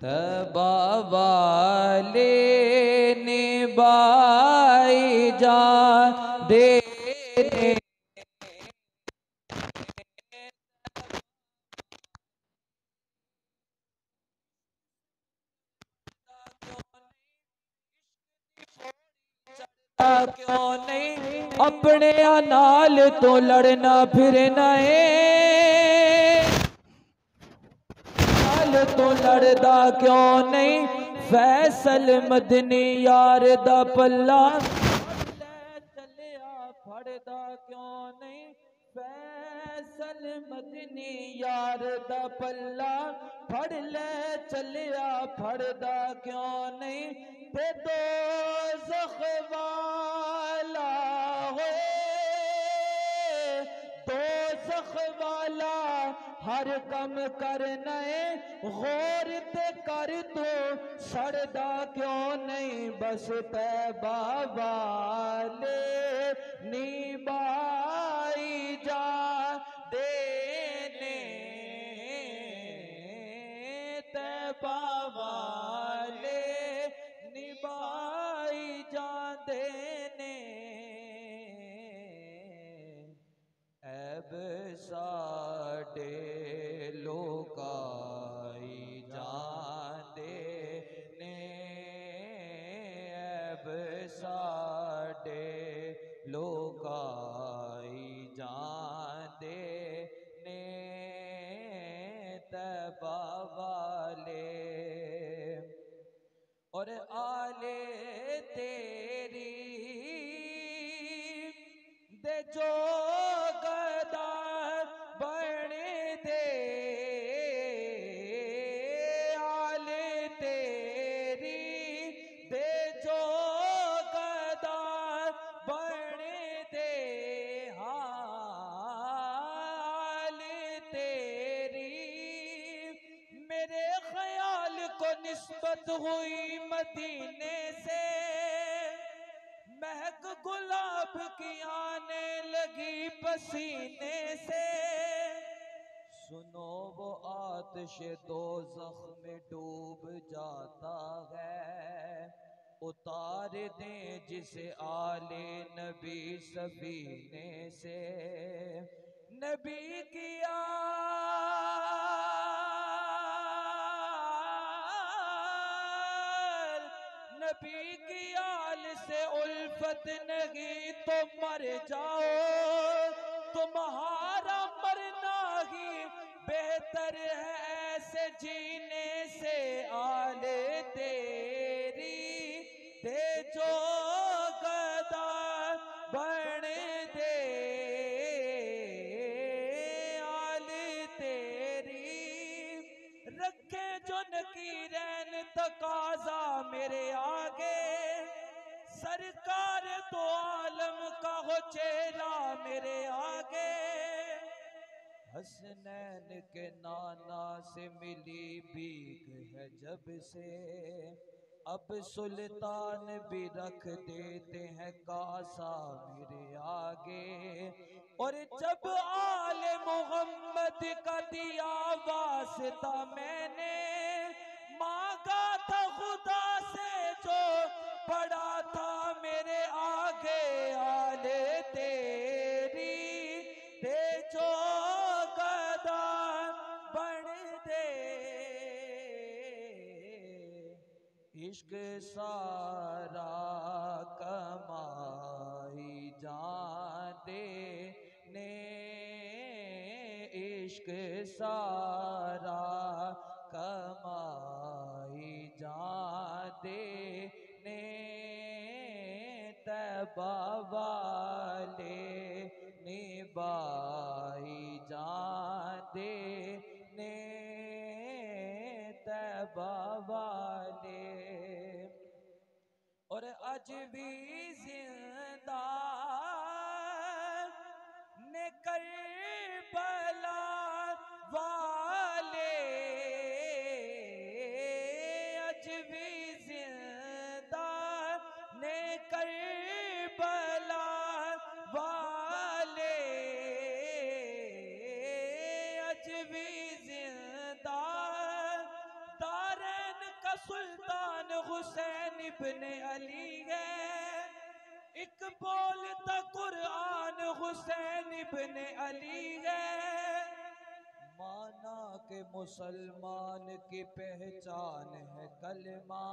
तबा वाले निभाई जा देने क्यों नहीं अपने नाल तो लड़ना फिरना है तो लड़दा क्यों नहीं फैसल मदनी यार दा पल्ला चलिया फड़दा क्यों नहीं फैसल मदनी यार दा पल्ला फड़ ले चलिया फड़दा क्यों नहीं ते दो ज़ख़वाला हो दो ज़ख़वाला हर कम करना है गौर ते कर तो सड़दा क्यों नहीं बस तैबा वाले निभाई जा देने तैबा वाले निभाई जा देने ऐब साडे लोकाई जाते ने ऐब साडे लोकाई जाते ने तबा वाले और आले तेरी दे जो निस्बत हुई मदीने से महक गुलाब की आने लगी पसीने से सुनो वो आतिश दोज़ख में डूब जाता है उतार दें जिसे आले नबी सफीने से नबी किया नबी की आल से उल्फत नहीं तो मर जाओ तुम्हारा मरना ही बेहतर है ऐसे जीने से आले तेरी दे जो गदा बन दे आले तेरी रखे जो नकीरैन तकाजा मेरे आगे सरकार तो आलम का हो चेहरा मेरे आगे हसनैन के नाना से मिली भीख है जब से, अब सुल्तान भी रख देते हैं कासा मेरे आगे। और जब आले मोहम्मद का दिया वास्ता मैंने, मांगा था खुदा से जो पड़ा था मेरे आगे। आले तेरी दे जो गदा बन दे, इश्क सारा कमाई जान दे ने, इश्क सारा कमाई जान दे ने, तैबा वाले निभाई जान दे ने, तैबा वाले। और आज भी जिंदा ने करबला वाले, आज भी जिंदा ने करबला वाले, आज भी जिंदा दारैन का सुल्तान हुसैन इब्ने अली है। एक बोलता कुरान हुसैन इब्ने अली है। माना के मुसलमान की पहचान है कलमा,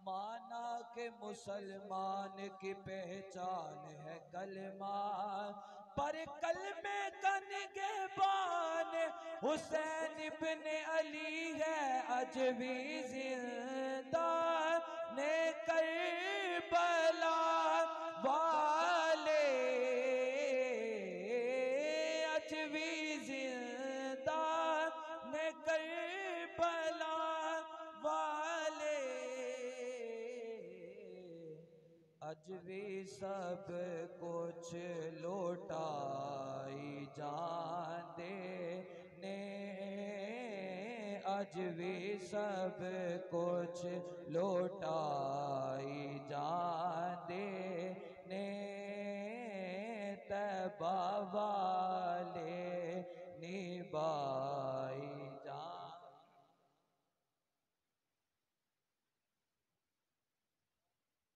माना के मुसलमान की पहचान है कलमा, पर कलमे का निगहबान हुसैन इब्ने अली है। आज भी जिंदा ने करबला वाले, आज भी जिंदा ने करबला वाले, आज भी सब कुछ लौटाई जान दे ने, आज भी सब कुछ लौटाई जान दे